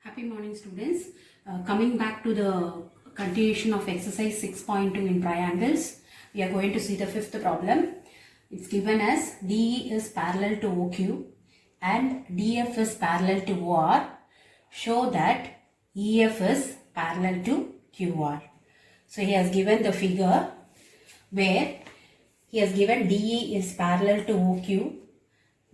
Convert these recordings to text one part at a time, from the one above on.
Happy morning, students. Coming back to the continuation of exercise 6.2 in triangles, we are going to see the fifth problem. It's given as DE is parallel to OQ and DF is parallel to OR. Show that EF is parallel to QR. So he has given the figure where he has given DE is parallel to OQ,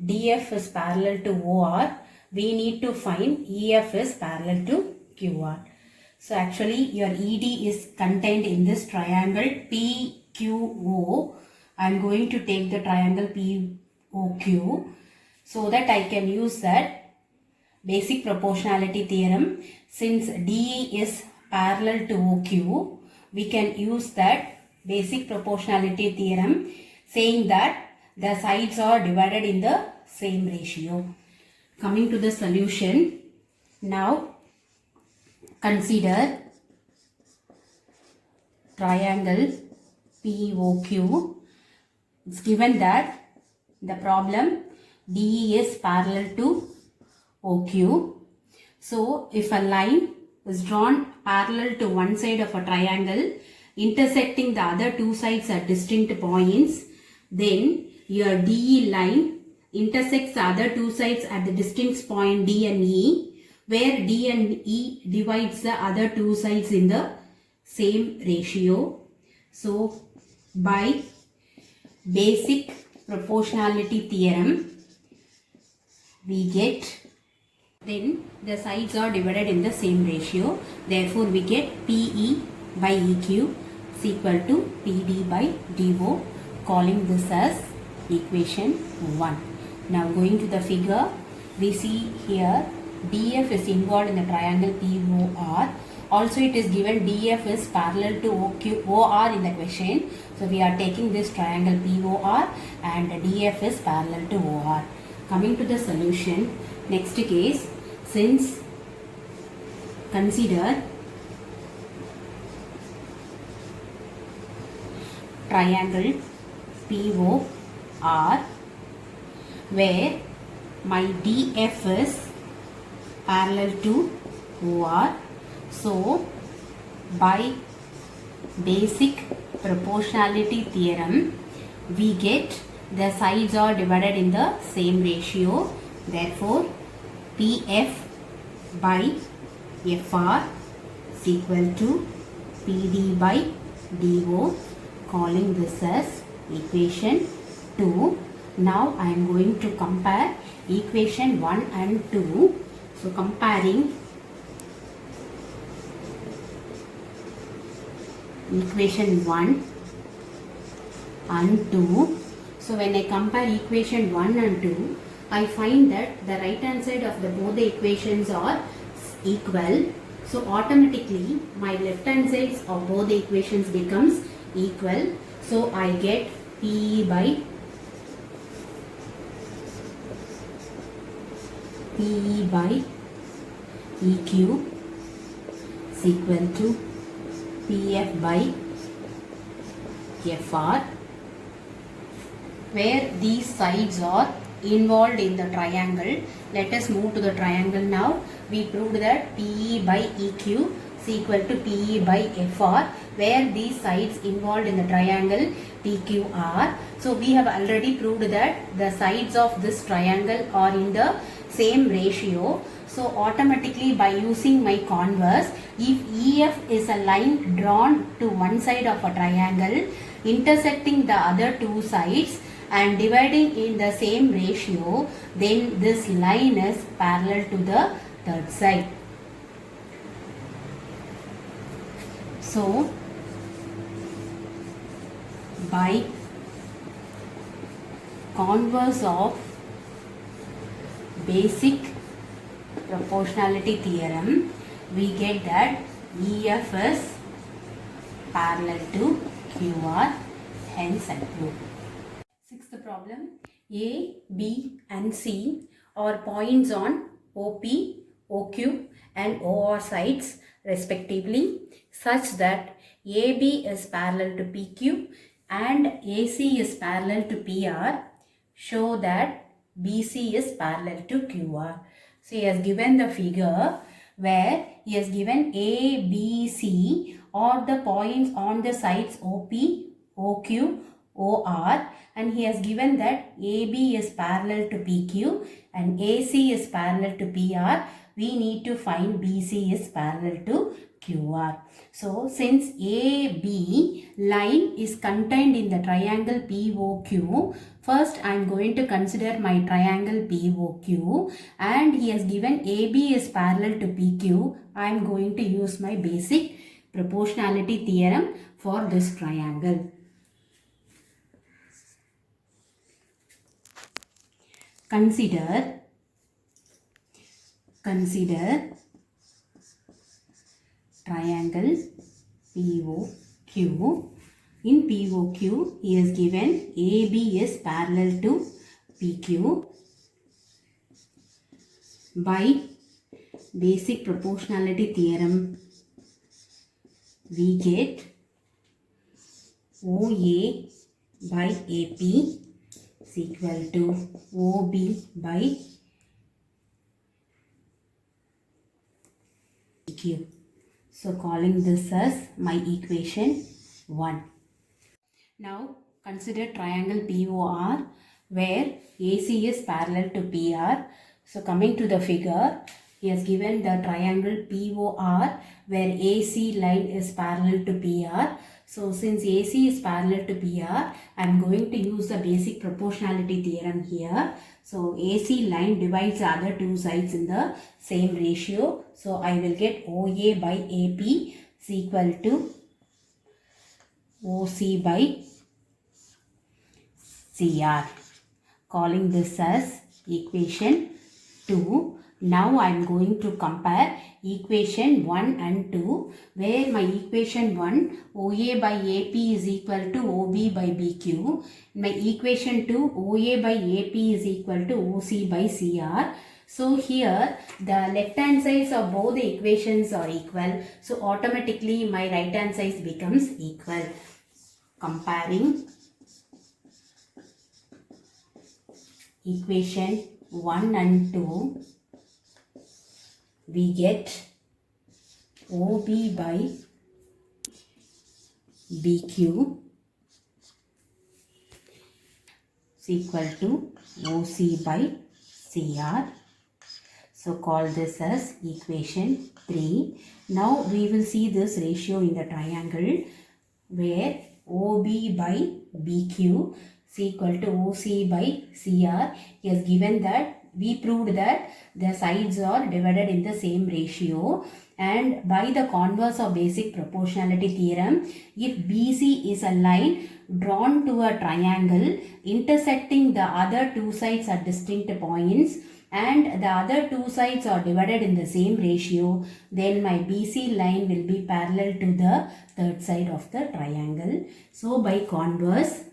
DF is parallel to OR. We need to find EF is parallel to QR. So actually your ED is contained in this triangle PQO. I am going to take the triangle POQ so that I can use that basic proportionality theorem. Since DE is parallel to OQ, we can use that basic proportionality theorem saying that the sides are divided in the same ratio. Coming to the solution, now consider triangle POQ. It's given that the problem DE is parallel to OQ. So if a line is drawn parallel to one side of a triangle intersecting the other two sides at distinct points, then your DE line intersects the other two sides at the distinct point D and E, where D and E divides the other two sides in the same ratio. So by basic proportionality theorem, we get then the sides are divided in the same ratio. Therefore, we get PE by EQ is equal to PD by DO, calling this as equation 1. Now going to the figure, we see here DF is involved in the triangle POR. Also it is given DF is parallel to OR in the question. So we are taking this triangle POR and DF is parallel to OR. Coming to the solution, next case, since consider triangle POR where my DF is parallel to OR. So by basic proportionality theorem, we get the sides are divided in the same ratio. Therefore, PF by FR is equal to PD by DO, calling this as equation 2. Now I am going to compare equation 1 and 2. So comparing equation 1 and 2. So when I compare equation 1 and 2, I find that the right hand side of both the equations are equal. So automatically my left hand sides of both the equations becomes equal. So I get PE by EQ is equal to PF by FR, where these sides are involved in the triangle. Let us move to the triangle now. We proved that PE by EQ is equal to PE by FR, where these sides involved in the triangle PQR. So we have already proved that the sides of this triangle are in the same ratio. So automatically by using my converse, if EF is a line drawn to one side of a triangle intersecting the other two sides and dividing in the same ratio, then this line is parallel to the third side. So by converse of basic proportionality theorem, we get that EF is parallel to QR, hence I prove. Sixth problem, A, B and C are points on OP, OQ and OR sides respectively, such that AB is parallel to PQ and AC is parallel to PR. Show that BC is parallel to QR. So he has given the figure where he has given A, B, C are the points on the sides OP, OQ, OR, and he has given that AB is parallel to PQ and AC is parallel to PR. We need to find BC is parallel to QR. So since AB line is contained in the triangle POQ, first I am going to consider my triangle POQ, and he has given AB is parallel to PQ. I am going to use my basic proportionality theorem for this triangle. Consider triangle POQ. In POQ, he has given AB is parallel to PQ. By basic proportionality theorem, we get OA by AP is equal to OB by PQ. So calling this as my equation 1. Now consider triangle POR where AC is parallel to PR. So coming to the figure, he has given the triangle POR where AC line is parallel to PR. So since AC is parallel to PR, I am going to use the basic proportionality theorem here. So AC line divides the other two sides in the same ratio. So I will get OA by AP is equal to OC by CR. Calling this as equation 2. Now I am going to compare equation 1 and 2, where my equation 1 OA by AP is equal to OB by BQ. My equation 2 OA by AP is equal to OC by CR. So here the left hand sides of both the equations are equal. So automatically my right hand side becomes equal. Comparing equation 1 and 2, we get OB by BQ is equal to OC by CR. So call this as equation 3. Now we will see this ratio in the triangle where OB by BQ is equal to OC by CR. He has given that we proved that the sides are divided in the same ratio, and by the converse of basic proportionality theorem, if BC is a line drawn to a triangle intersecting the other two sides at distinct points and the other two sides are divided in the same ratio, then my BC line will be parallel to the third side of the triangle. So by converse,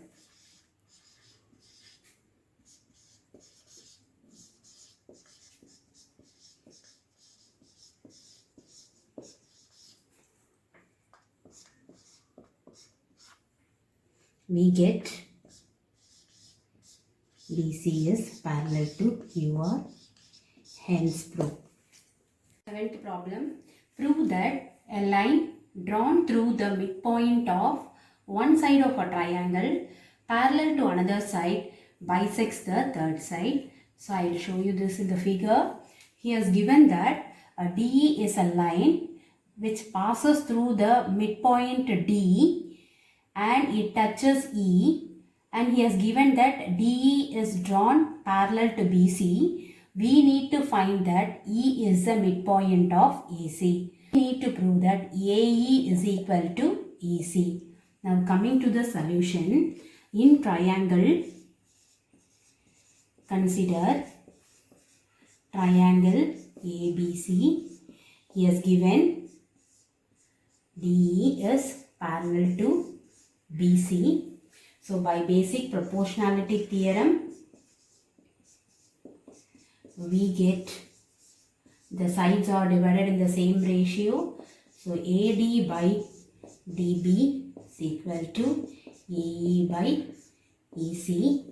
we get BC is parallel to QR, hence prove. Seventh problem, prove that a line drawn through the midpoint of one side of a triangle parallel to another side bisects the third side. So I will show you this in the figure. He has given that a DE is a line which passes through the midpoint D and it touches E, and he has given that DE is drawn parallel to BC. We need to find that E is the midpoint of AC. We need to prove that AE is equal to EC. Now coming to the solution, in triangle, consider triangle ABC. He has given DE is parallel to BC. So by basic proportionality theorem, we get the sides are divided in the same ratio. So AD by DB is equal to AE by EC.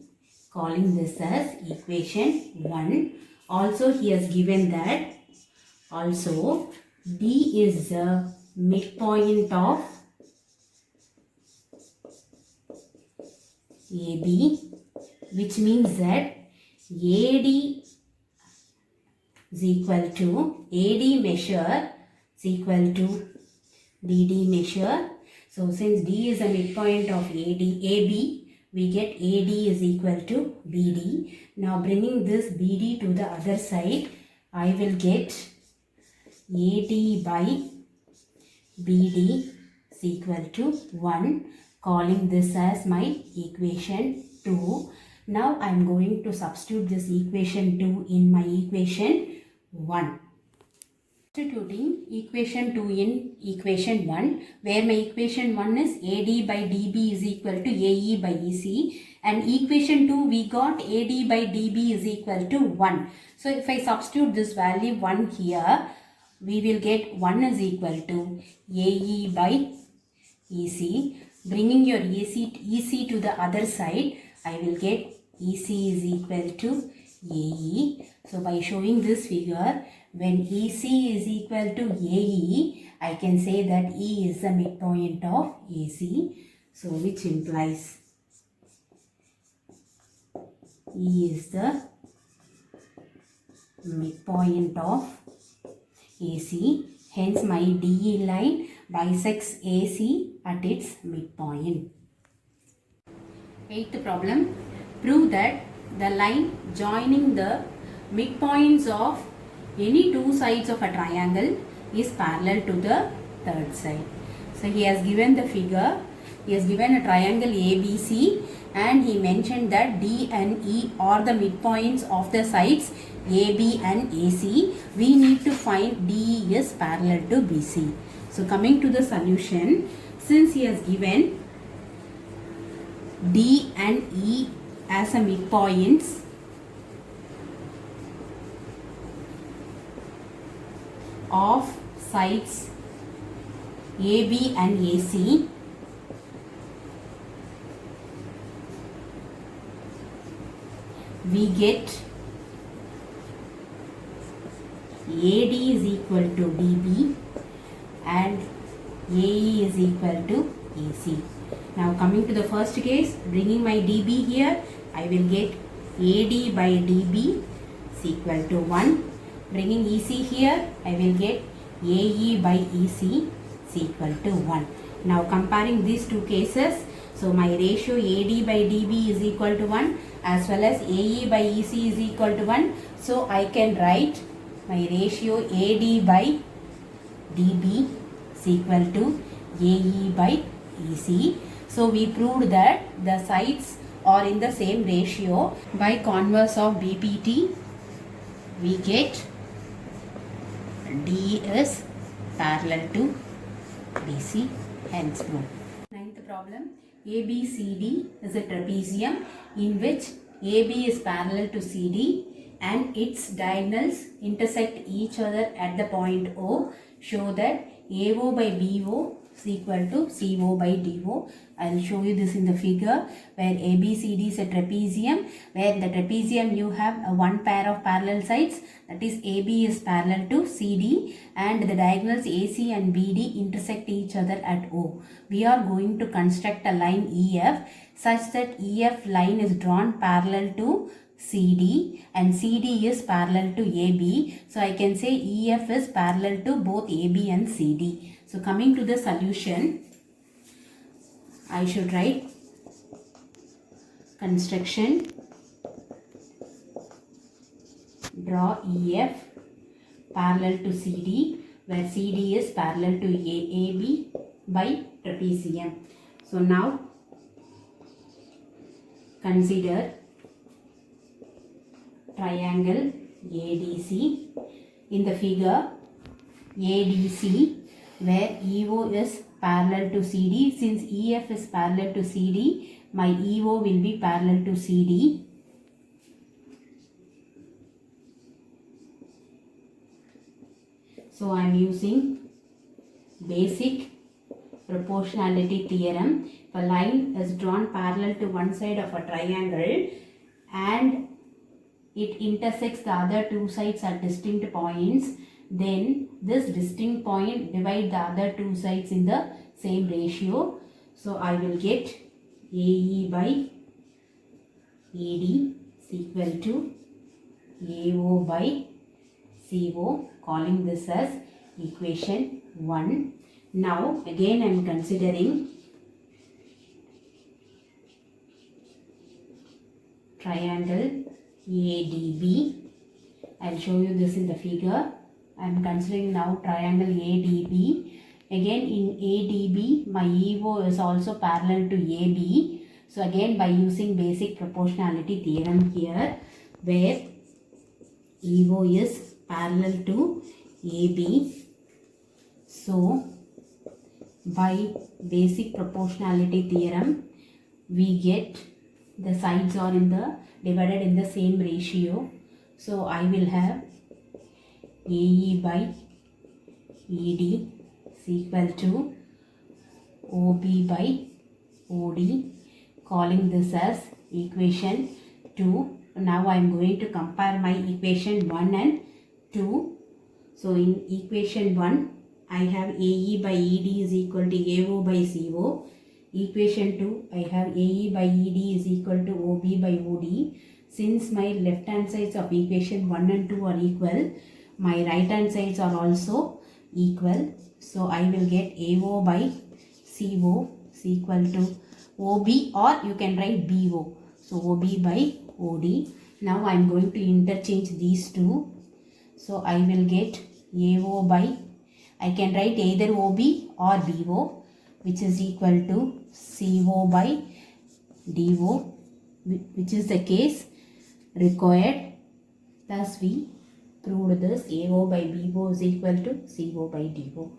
Calling this as equation 1. Also he has given that Also, D is the midpoint of AB, which means that AD is equal to AD measure is equal to DD measure. So since D is the midpoint of AB, we get AD is equal to BD. Now bringing this BD to the other side, I will get AD by BD is equal to 1, calling this as my equation 2. Now I am going to substitute this equation 2 in my equation 1. Substituting equation 2 in equation 1, where my equation 1 is AD by DB is equal to AE by EC, and equation 2 we got AD by DB is equal to 1. So if I substitute this value 1 here, we will get 1 is equal to AE by EC. Bringing your EC to the other side, I will get EC is equal to AE. So by showing this figure, when EC is equal to AE, I can say that E is the midpoint of AC. So which implies E is the midpoint of AC. Hence my DE line bisects AC at its midpoint. 8th problem. Prove that the line joining the midpoints of any two sides of a triangle is parallel to the third side. So he has given the figure. He has given a triangle ABC and he mentioned that D and E are the midpoints of the sides AB and AC. We need to find DE is parallel to BC. So coming to the solution, since he has given D and E as a midpoints, of sides AB and AC, we get AD is equal to DB and AE is equal to AC. Now coming to the first case, bringing my DB here, I will get AD by DB is equal to 1. Bringing EC here, I will get AE by EC is equal to 1. Now comparing these two cases, so my ratio AD by DB is equal to 1 as well as AE by EC is equal to 1. So I can write my ratio AD by DB is equal to AE by EC. So we proved that the sides are in the same ratio. By converse of BPT, we get D is parallel to BC, hence proved. 9th problem. ABCD is a trapezium in which AB is parallel to CD and its diagonals intersect each other at the point O. Show that AO by BO is equal to CO by DO. I will show you this in the figure where ABCD is a trapezium, where in the trapezium you have one pair of parallel sides, that is AB is parallel to CD and the diagonals AC and BD intersect each other at O. We are going to construct a line EF such that EF line is drawn parallel to CD and CD is parallel to AB. So I can say EF is parallel to both AB and CD. So coming to the solution, I should write construction, draw EF parallel to CD where CD is parallel to AB by trapezium. So now consider triangle ADC. In the figure ADC where EO is parallel to CD, since EF is parallel to CD, my EO will be parallel to CD. So I am using basic proportionality theorem. If a line is drawn parallel to one side of a triangle and it intersects the other two sides at distinct points, then this distinct point divide the other two sides in the same ratio. So I will get AE by ED is equal to AO by CO, calling this as equation 1. Now again I am considering triangle ADB. I will show you this in the figure. I am considering now triangle ADB. Again in ADB my EO is also parallel to AB. So again by using basic proportionality theorem here, where EO is parallel to AB. So by basic proportionality theorem we get the sides are divided in the same ratio. So I will have AE by ED is equal to OB by OD, calling this as equation 2. Now I am going to compare my equation 1 and 2. So in equation 1 I have AE by ED is equal to AO by CO. Equation 2 I have AE by ED is equal to OB by OD. Since my left hand sides of equation 1 and 2 are equal, my right hand sides are also equal. So I will get AO by CO is equal to OB, or you can write BO. So OB by OD. Now I am going to interchange these two. So I will get AO by, I can write either OB or BO, which is equal to CO by DO, which is the case required. Thus we proved this AO by BO is equal to CO by DO.